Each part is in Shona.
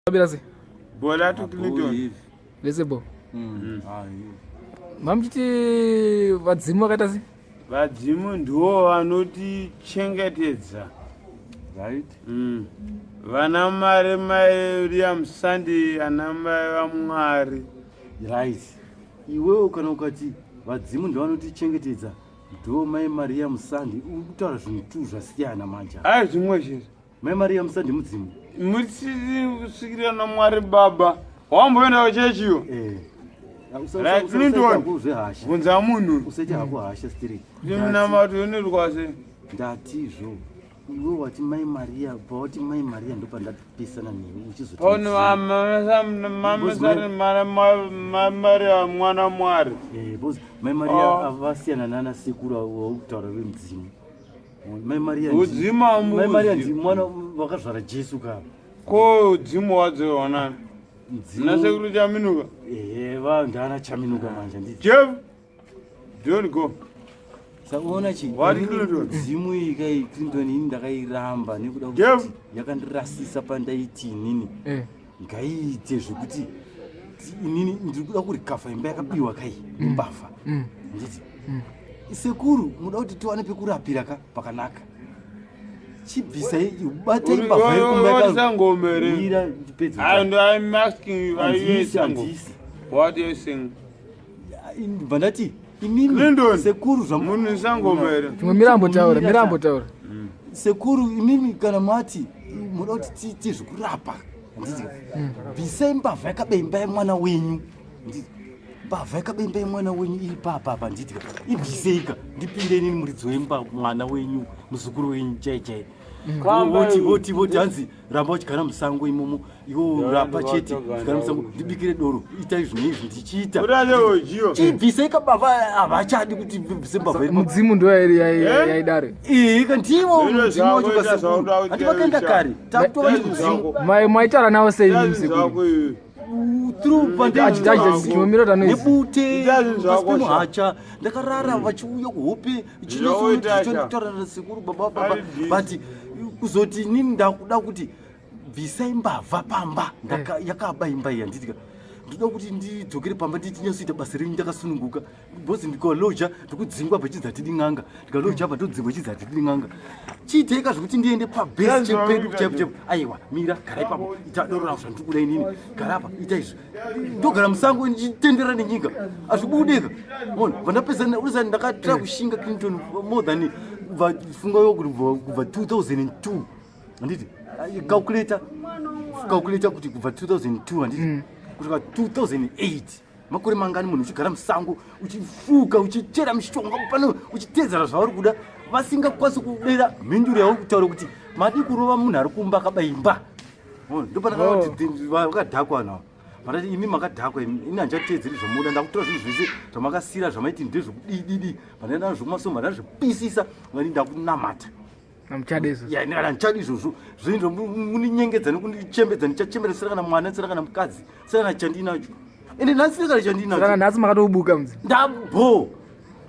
Abirase. Bola to Clinton. Lesebo. Mamchiti vadzimu vakaita sei? Vadzimu ndiwo vanotichengetedza. Right? Vana mari Maria Musandi ana mai vaMwari. Right. Iwewe kana ukati vadzimu ndiwo vanotichengetedza ndiwo mai Maria Musandi utaura zvinhu tu zvasiyana manja. Ai zvimwe chete. Mai Maria Musandi mudzimu. Mutsiri kusvikira naMwari Baba. Wamboenda kuchechiyo? Kunza munhu. Usati hako hasha straight. Ndinamato unoitwa sei? Ndatizvo. Iwe wati mai Maria, pawati mai Maria ndo ndatipesana newe uchizoti. Ono Maria mwana Mwari. Boss mai Maria avasiyana nana sekuru wautaura wemudzimu. Mai Maria. Udzima mu. Mai Maria ndi mwana wakazvara Jesu ka. Ko udzimu wadziona. Nasekuru chaminuka. Ndana chaminuka manja nditi. Jeff, don't go. Saona chi. Wari Clinton. Zimu ikai Clinton ini ndakairamba nekuda Jeff, yakandirasisa pandaiti nini. Ngaite zvekuti inini ndikuda kuri kafa imba yakabiwa kai mbavha. Nditi. Sekuru muda kuti tiwane pekurapira ka pakanaka. Chibvisa ubata imbavha yekumeka sangomere. Mira ndipedza. And I'm asking you, are you saying? What are you saying? Bandati inini sekuru zvamunhu sangomere. Tumwe mirambo taura. Sekuru inini kana mati muda kuti tizvikurapa. Nditi. Bvisa imbavha yakabemba mwana wenyu. Nditi. Mbavha yakabemba mwana wenyu iri papa nditi. Ibviseka ndipinde nini muridzi wemba mwana wenyu muzukuru wenyu chaichai. Voti hanzi ramba uchigara musango imomo iwo rapa chete chigara musango ndibikire doro itai zvinhu izvi ndichiita chibviseka bava havachadi kuti bvise mbavha mudzimu ndo yaidare ndiwo mudzimu wacho kasekuru hati vakaenda kare takutova nemudzimu maitaura navo sei musekuru nebute hacha ndakarara vachiuya kuhope ichinotaura nasekuru baba but kuzoti nini ndakuda kuti bvisai mbavha pamba yakabaimba iya nditika ndoda kuti ndidzokere pamba nditinyasoita basa renyu ndakasununguka bhozi ndikaloja ndikudzingwa pachidza tidi n'anga ndikaloja apa ndodzingwa chidza tidi n'anga chiiteka zvokuti ndiende pabhesi chepedu chaipo aiwa mira gara ipapo ita doro rangu zvandikudai nini gara apa ita izvi ndogara musango ndichitendera nenyika hazvibudeka ona vandapesana urisani ndakatira kushinga Clinton more than vafunga yokuti kubva 2002 handiti calculator kuti kubva 2002 handiti kusvika 2008 makore mangani munhu uchigara musango uchifuka uchichera mishonga pano uchitedzera zvauri kuda vasingakwanisi kudera mhinduro yavo kutaura kuti madi kurova munhu ari kumba akabaimba ndopanakati vakadhakwa navo vanati imi makadhakwa ini handichateedzeri zvomuda ndakutora zvinhu zvese zvamakasiyira zvamaiti ndezvokudididi vanenda zvokumasomo vandaa zvepisisa vani ndakunamata ndichadi izvozvo zvinhu muninyengedza nekunichembedza ndichachembera sera kana mwana sera kana mukadzi sera kana chandinacho ende nhasi sera kana chandinacho nhasi makatoubuka mudzi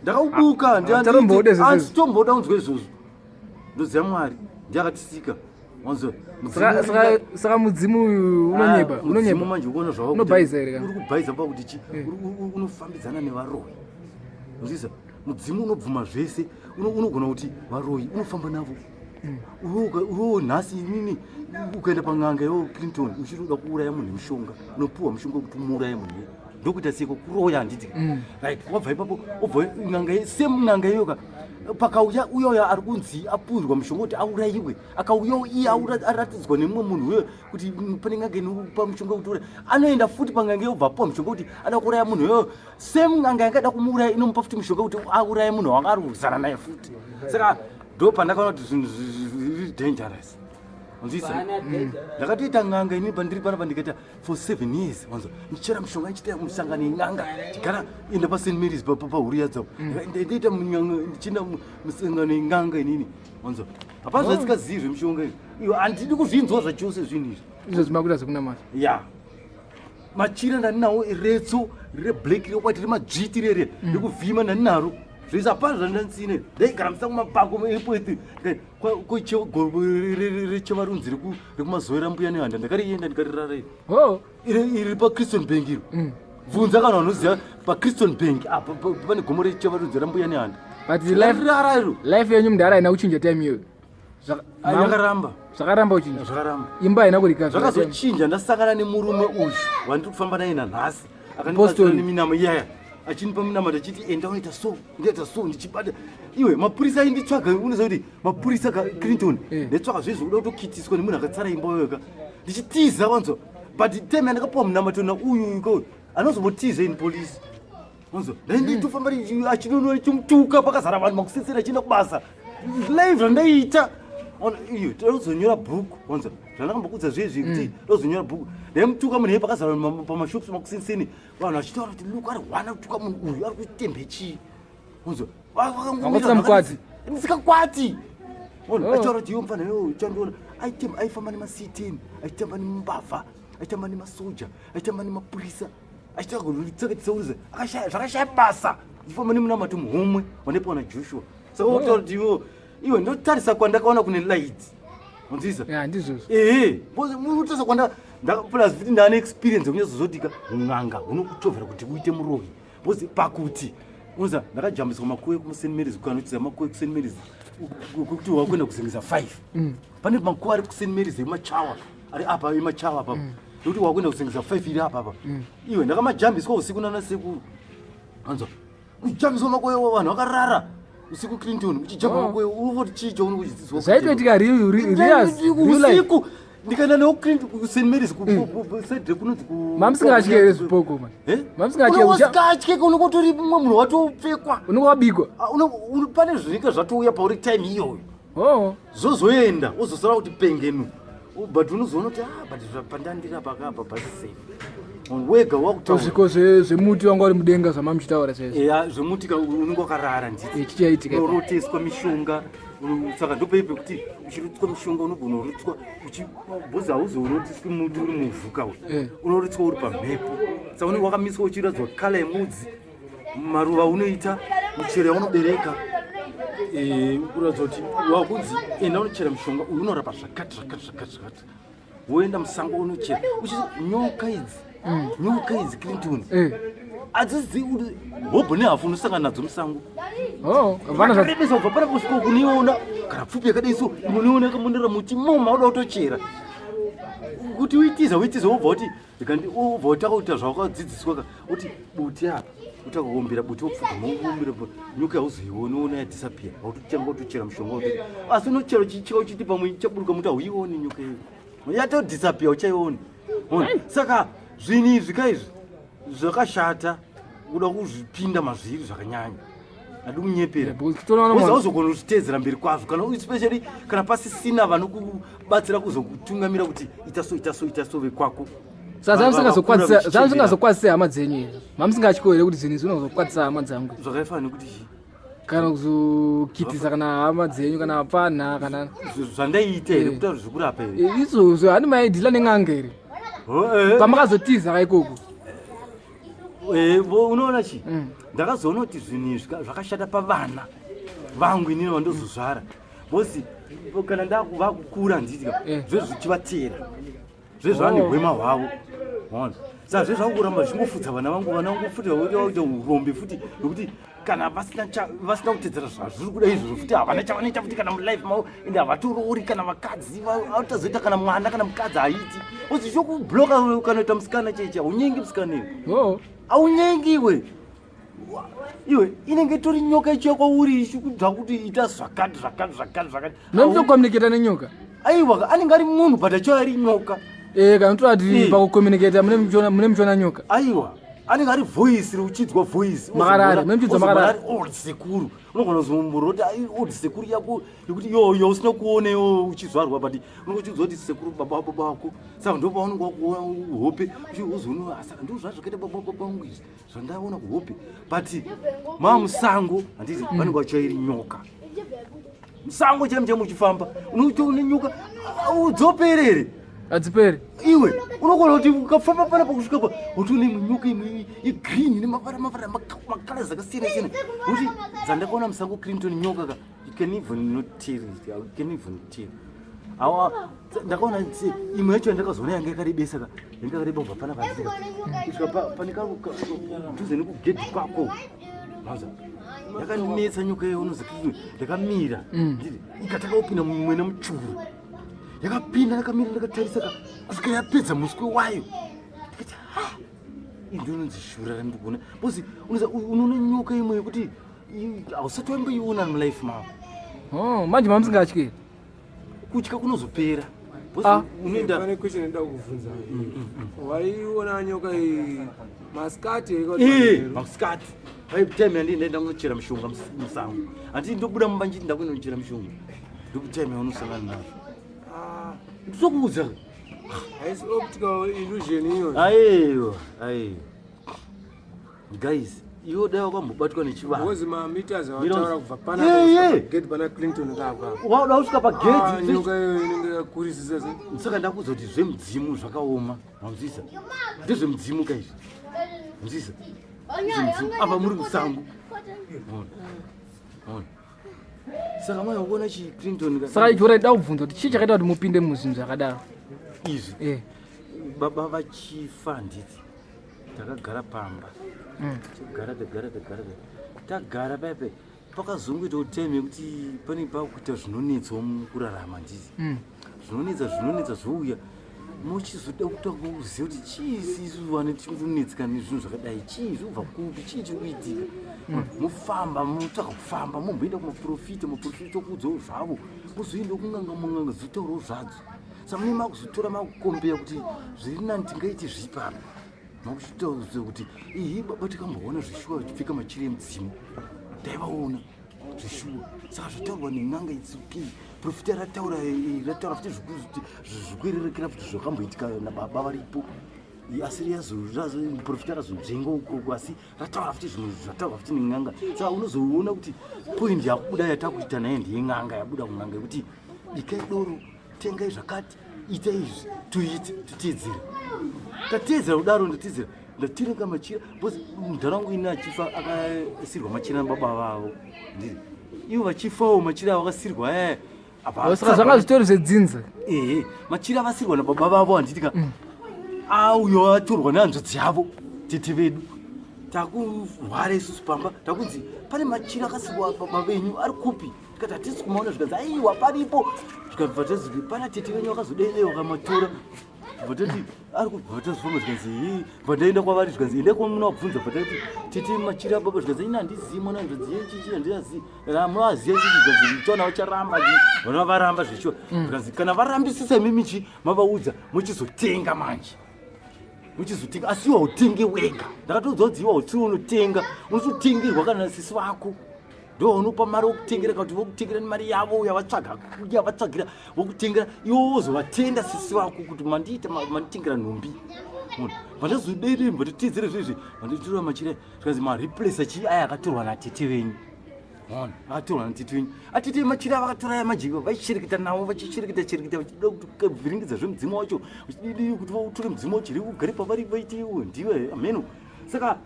ndakaubuka ansitomboda unzwe izvozvo ndoziva Mwari ndiakatisika wanzo saka mudzimu unonyepa manje ukuona zvavo unobhaiza here uri kubhaiza pakuti chi unofambidzana nevaroyi nziza mudzimu unobvuma zvese unogona kuti varoyi unofamba navo uwo nhasi nini ukaenda pang'anga yewo Clinton uchiri uda kuuraya munhu mushonga unopiwa mushonga wekuti umuuraye munhu ndokuita seko kuroya handiti right wabva ipapo obva n'anga same n'anga iyoka pakauya uyoyo ari kunzi apurirwa mushonga kuti aurayiwe akauyawo iye aratidzwa nemumwe munhu uyo kuti pane n'anga inopa mushonga kuti uraya anoenda futi pang'anga iyo bva apiwa mushonga kuti ada kuuraya munhu iyoyo same n'anga yangada kumuuraya inomupa futi mushonga kuti auraye munhu wanga ari kuzana naye futi saka ndo pandakaona kuti zvinhu zviri dangerous nzisa ndakatoita n'anga ini pandiri panapa ndikaita for 7 years wanzo ndichera mushonga ndichita musangano yen'anga ndigara enda pa St Mary's pahuri yadzavo ndaita ndichina musangano yen'anga inini wanzo hapana zvatikazivi zvemushonga iwo handidi kuzvinzwa zvachose zvinhu izvo zvimakuita zvekunamata ya machira ndandinawo retso reblack rewhite remadzviti rere rekuvhima ndandinaro zvoisa pano zvandansine ndaigara musango mapako epweti rechevarunzi rekumazovera mbuya nehanda ndakarienda ndikariraraira iri pacriston bank iro bvunza kana vanoziva pacriston bank apa pane gomo rechevarunzi rambuya nehanda but life yenyu mudhara haina kuchinja time iyoyo yakaramba zvakaramba uchinja zvakaramba imba haina kurika zvakazochinja ndasangana nemurume uyu wandiri kufamba naye nanhasi akandibatsira neminamo iyaya achinipa minamata achiti enda unoita so ndichibata iwe mapurisa ainditsvaga unoziva kuti mapurisa clinton ndaitsvaga zvezvo kuda kutokitiswa nemunhu akatsara imba yoyoka ndichitiza wanzwa but time yandakapuwa munamato nauyuko anozombotiza in polisi wanzwa ndainditofamba achinonoa chimutuka pakazara vanhu makusesera achienda kubasa live zvandaita iyo tozonyora bhuku wanzwa zvandakambokudza zvezvi kuti tozonyora bhuku ndaimutuka munhu iye pakazara pamashops makusenseni vanhu vachitaura kuti luka ari wana kutuka munhu uyu ari kutembe chii wanzwa mukwati ndisikakwati achitaura kuti iyo mufana yo chandiona aifamba nema-C10 aitamba nemambavha aitamba nemasoja aitamba nemapurisa achitaka kutsakatisauriza zvakashaya basa ifamba nemunamato muhomwe wanaipiwa najoshua saka ukutaura kuti iwe ndotarisa kwandakaona kune light unzisa ndizvozvo unotarisa kwanda plus kuti ndaane experience yekunyazozodika un'anga unokutovhera kuti uite murohi bozi pakuti unoza ndakajambiswa makuwe kuSt Mary's kukanotiza makuwe kuSt Mary's kuti wakuenda kuzengesa 5 pane makuwe ari kuSt Mary's emachawa ari apa emachawa apapo nekuti wakuenda kuzengesa 5 iri apa iwe ndakamajambiswa usiku nanasekuru anzwa ujambiswa makuwe vanhu vakarara usiku Clinton uchijamba makuwe uvoti chicho unokuchidzidzwa zvaitoitika usiku ndikaenda newo Clinton kuSt Mary's kusaidre kunonzi mamusingatyere zvipoko man mamusingatyeka unokotori mumwe munhu watopfekwa unokabikwa pane zvinika zvatouya pauri time iyoyo zozoenda wozosara kuti pengenu but unozoona kuti but pandandira pakapa pasisafe wega wakutozviko zvemuti wanga uri mudenga zvamamuchitaura zvemuti unenge wakarara ndichichaitika mishonga saka ndopeipe kuti uchirutswa mishonga unogona urutswa bhozi hauzorotswi muti uri muvhuka unorutswa uri pamhepo saka unenge wakamiswa uchiradzwa kala yemudzi maruva unoita michero yaunobereka kuratidza kuti wakunzi enda unochera mishonga uyu unorapa zvakati woenda musango unochera nyoka idzi Clinton adzizivi kuti hobho nehafu unosangana nadzo musango akarebesa kubva pana kusvika kuniona kana pfupi yakadai so inoniona yakamondera muti moma uda kutochera kuti uitiza wobva kuti akaita zvawakadzidziswa kuti buti apa utakaombera buti wopfugamauombera nyoka yauzoiona ona yadisapia autotanga utochera mushonga uti asi unochera chichika uchiti pamwe chaburuka muti hauioni nyoka iyo yatodisapia uchaiona saka zvinhu izvi kaizvi zvakashata kuda kuzvipinda mazviri zvakanyanya hadi kunyepera hauzogona kuzvitedzera mberi kwazvo kana especially kana pasisina vanokubatsira kuzokutungamira kuti ita so vekwako zvamusingazokwatisei hama dzenyu izvo mamusingatyoere kuti zvinhu izvi unozokwatisa hama dzangu zvakaifanira kuti kana kuzokitisa kana hama dzenyu kana apana kana zvandaita here kutaura zvekurapa here izvozvo hani maidhila nen'anga here pamakazotiza kaikoko unoona chi ndakazoona kuti zvinhu izvi zvakashata pavana vangu inini vandozozvara bosi kana ndakuvakukura nditika zvezvichivatera zvezvane hwema hwavo saka zvezvakuramba zvingofudza vana vangu futi vaita urombe futi nokuti kana vasina kutedzera zvazviri kuda izvozvo futi havana chavanoita futi kana mulife mavo ende havatorori kana vakadzi autazoita kana mwana kana mukadzi haiti ozi chokubloka kanoita musikana cheche haunyengi musikana iwe haunyengiwe iwe inenge tori nyoka ichiya kwauri ichikudza kuti ita zvakati nomutokomuniketa nenyoka aiwa anenge ari munhu but achiwa ari nyoka kana toati pakukomuniketa mune muchiona nyoka aiwa anenge ari voice uchidzwa voice makarari memuchidzwa makarari old sekuru unogona kuzomborwa kuti old sekuru yako yekuti yoyo usina kuonewo uchizvarwa but unochidzwa kuti sekuru baba wako saka ndo paunenge wakuona hope uchizoona saka ndo zvazvakaita baba vangu izvi zvandaona kuhope but mamusango handiti vanenge vachivairi nyoka musango chemu uchifamba unotoone nyoka udzoperere adzipere iwe unokona kuti ukafamba panapa kusvika pa utone nyoka imwe igreen nemavara makala zakasiyana-siyana kuti dzandakaona musango Clinton nyoka ka you can even not tell awa ndakaona imwe yacho yandakazoona yanga yakaribesa ka yanga yakareba kubva pana pazika kusvika panekadhuze nekugedhi kwako maza yakandinetsa nyoka iyoyo unozakii ndakamira ikataka kupinda mumwe nemuchuru yakapinda ndakamira ndakatarisa ka kusvika yapedza muswe wayo ndikati indononzishura ndikuona bosi unoona nyoka imwe yekuti hausati wamboiona mulife mavo manje mamusingatyi kutya kunozopera pane question enda kuvunza waiona nyoka masikati masikati time yandindaenda kunochera mishonga musango handii ndobuda mumba njiti ndakuenda kunochera mishonga ndokutime yaunosangana nazvo ndizokuudza haisi optical illusion iyo aiwa guys iwo dai wakambobatwa nechivangozi mameters wataura kubva panageti pana Clinton wauda kusvika pagedhi nyoka iyo inenge yakurisisa saka ndakuudza kuti zvemudzimu zvakaoma mamuzvisa ndezvemudzimu kaizvi muzvisa apa muri musango saka mwana kuona chiClinton saka ichora ida kubvunza kuti chii chakaita kuti mupinde muzvinhu zvakadaro izvi baba vachifa handiti takagara pamba tagara paipe pakazongoita utime yekuti pane pakuita zvinonetsawo mukurarama handiti zvinonetsa zvouya mochizoda kutanga kuziva kuti chii isu vane tichikunetseka nezvinhu zvakadai chii zvinobva kupi chii chiri kuitika mufamba motsvaga kufamba momboenda kumaprofita okuudzawo zvavo mozoenda kunganga zotaurawo zvadzo saka mune makuzotora makukombeya kuti zviri nani tingaiti zvipapa makuchitaudza kuti iyi baba tikamboona zvishuwa vachipfeka machira emudzimu taivaona zvishuwa saka zvataurwa nen'anga itsukii profita rataura futi zvikwererekera futi zvakamboitika nababa varipo asi profita razonzvenga ukoko asi rataura futi zvinhu zvataurwa futi nen'anga saka unozoona kuti point yakubuda yatakuita naye ndeyen'anga yabuda kun'anga yekuti dikai doro tengai zvakati ita izvi tuite titeedzera tateedzera kudaro ndatedzera ndatirenga machira bcause munharaunda ine achifa akasirwa machira nababa vavo ndiri ivo vachifawo machira avo akasirwa saka zvanga zvitori zvedzinza machira avasirwa nababa vavo handiti ka auyo atorwa nehanzvadzi yavo tete vedu takurwara isusu pamba takunzi pane machira akasirwa baba venyu ari kupi tikati hatisi kumaona zvikanzi aiwa paripo zvikabva tazivi pana tete venyu akazodaidewa kamatora vatati ari kubva vatazifonga zvikanzi vandaenda kwavari zvikanzi endai kwamuna kubvunza vatati tete machira baba zvikanzi ina handizivi mwana hanzvadzi yechichi handiazivi munoaziva chichi zvikanzi tiona vacharamba vana varamba zvichiwa zvikanzi kana varambisisa imimichi mavaudza muchizotenga manje muchizotenga asi iwa utenge wega ndakatodza kuti iwa utiri unotenga unototengerwa kana nasisi vako ndo unopa mari wokutengera kuti vokutengera nemari yavo yavatsvagira vokutengera iwo wozovatenda sisi vako kuti manditengera nhumbi vandazodei mvatotedzere zvezve vandotora machira zvikanzi mareplace achii aya akatorwa natete venyu akatorwa natete venyu atete machira ava akatora aya manje vachichereketa navo vachichereketa vachida kuvhiringidza zvemudzimu wacho vachidii kuti vautore mudzimu wacho ri kugare pavari vaitiwo ndiwe ameno saka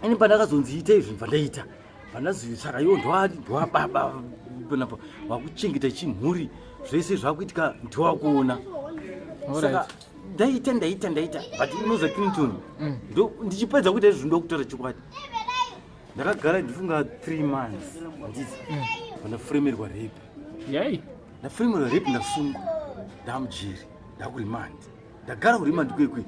ini pandakazonzi ita izvi vandaita vandazivi saka iwo ndowababa panapa wakuchengeta chimhuri zvese zvakuitika ndiwakuona saka ndaita but inoza Clinton ndichipedza kuita izvi ndokutaura chokwadi ndakagara ndifunga 3 months handiti vandafremerwa rape ndafremerwa rape ndasungwa ndamujeri ndakurimandi ndagara kurimandi kwekwe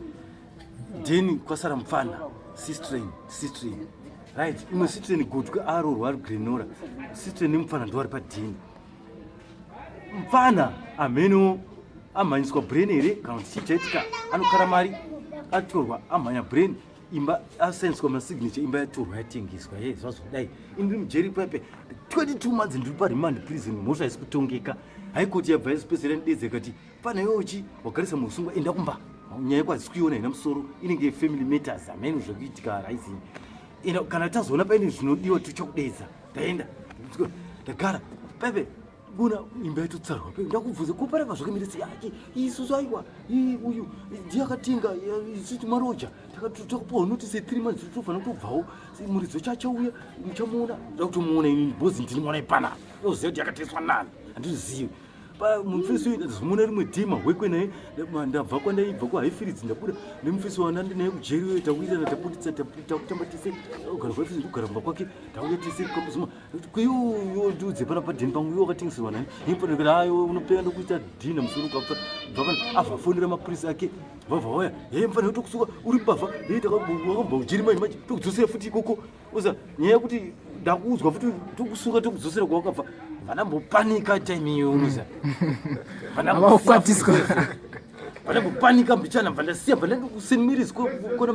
then kwasara mufana sistrain right imwe sitrain gotwe arorwa ari grenora sitrain nemufana ndoari padhini mufana amheno amhanyiswa brain here kana kuti chichaitika anokara mari atorwa amhanya brain imba asainiswa masignature imba yatorwa yatengeswa zvazvodai indiri mujeri pepe 22 months ndiri paremand prison mhosva haisi kutongeka haikoti yabva yaspesera ndidedze ikati pana iwochi wagarisa musungwa enda kumba nyaya yekwazisi kuiona ina musoro inenge family matters amheno zvekuitika raizini kana tazoona paine zvinodiwa tichakudedza ndaenda ndagara pepe bona imba yatotsarwa pe ndakubvunza kuparaka zvakamirisa yake isusu aiwa uyu ndiyakatenga isusu maroja takapuwa notisi 3 months tofanira kutobvawo muridzo chachauya muchamuona ndakutomuona inini bhozi ndini mwana ipana oziva kuti yakateswa nani handizivi mufesi ndazomuna rimwe dhima wekwenaye ndabva kwandaibva kuhaifiridzi ndabuda nemufesi wanandinaye kujeri takuitana taputisa takutamba tise ugara kwaifisi kugara mba kwake tauya tise kabuzuma kwiyo ndiudze pana padheni pangu iwo wakatengeserwa nani ipanekera ayo unopera ndokuita dhina musoro ukabva bvapana avhafonera mapurisi ake vabva waya mfanira tokusuka uri mbavha wakamba ujeri manje manje tokudzosera futi ikoko oza nyaya yekuti ndakuudzwa futi tokusuka tokudzosera kwawakabva vanambopanika time iyo unoza Amaukwatisa. vanambopanika mbichana bva ndasiya bva ndandokusenimirizwa kona